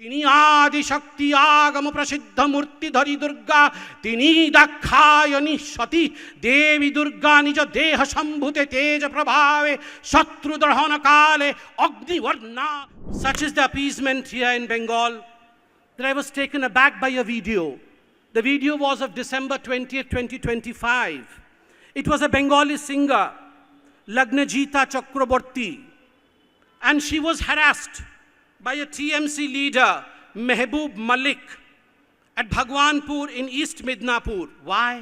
তিনি আদি শক্তি আগম প্রসিদ্ধ মূর্তিধরি দুর্গা, তিনি দাক্ষায়ণী সতী দেবী দুর্গা, নিজ দেহ সম্ভূতে তেজ প্রভাবে শত্রু দহন কালে অগ্নিবর্ণা. Such is the appeasement here in Bengal that I was taken aback by a video. The video was of December 20th, 2025. It was a Bengali singer, Lagnajita Chakraborty, and she was harassed by a TMC leader, Mehboob Malik, at Bhagwanpur in East Midnapur. Why?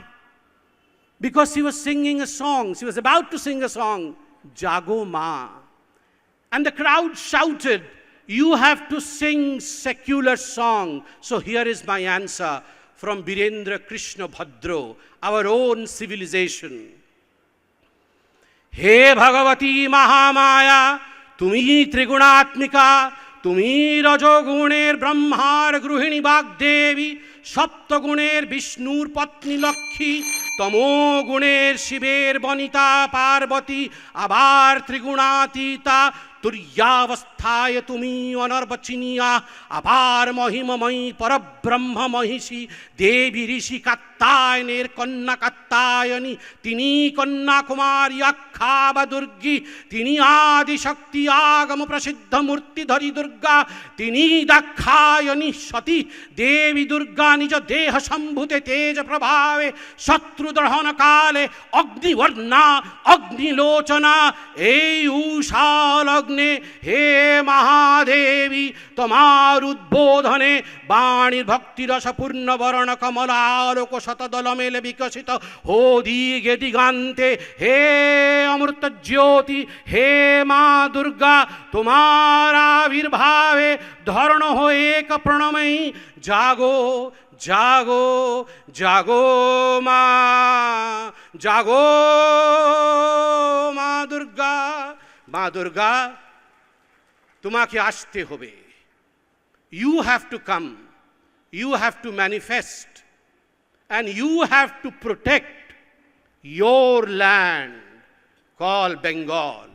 Because she was singing a song. She was about to sing a song, Jago Ma. And the crowd shouted, "You have to sing secular song." So here is my answer from Birendra Krishna Bhadro, our own civilization. He Bhagavati Mahamaya, tumi Trigunaatmika, তুমি রজগুণের ব্রহ্মার গৃহিণী বাগদেবী, সপ্তগুণের বিষ্ণুর পত্নী লক্ষ্মী, তমোগুণের শিবের বনিতা পার্বতী, আবার ত্রিগুণাতীতা তুর্যাবস্থায় তুমি অনর্বচিনিয়া, আবার মহিমময়ী পরব্রহ্ম মহিষী দেবী ঋষি কাত্যায়নের কন্যা কাত্যায়নী, তিনি কন্যাকুমারী আখ্যাবা দুর্গী, তিনি আদি শক্তি আগম প্রসিদ্ধ মূর্তিধরি দুর্গা, তিনি দাক্ষায়ণী সতী দেবী দুর্গা, নিজ দেহ সম্ভূতে তেজ প্রভাবে শত্রু দহন কালে অগ্নিবর্ণা অগ্নিলোচনা। এই উষা লগ্নে হে মহাদেবী, তোমার উদ্বোধনে বাণীর ভক্তিরসপূর্ণ বরণ কমলালোক শতদল মেলে বিকশিত হো দিগে দিগান্তে। হে অমৃত জ্যোতি, হে মা দুর্গা, তোমার আবির্ভাবে ধরণ হয়ে এক প্রণময়ী। জাগো জাগো জাগো মা, জাগো মা দুর্গা। মা দুর্গা, তোমাকে আসতে হবে। You have to come, you have to manifest, and you have to protect your land called Bengal.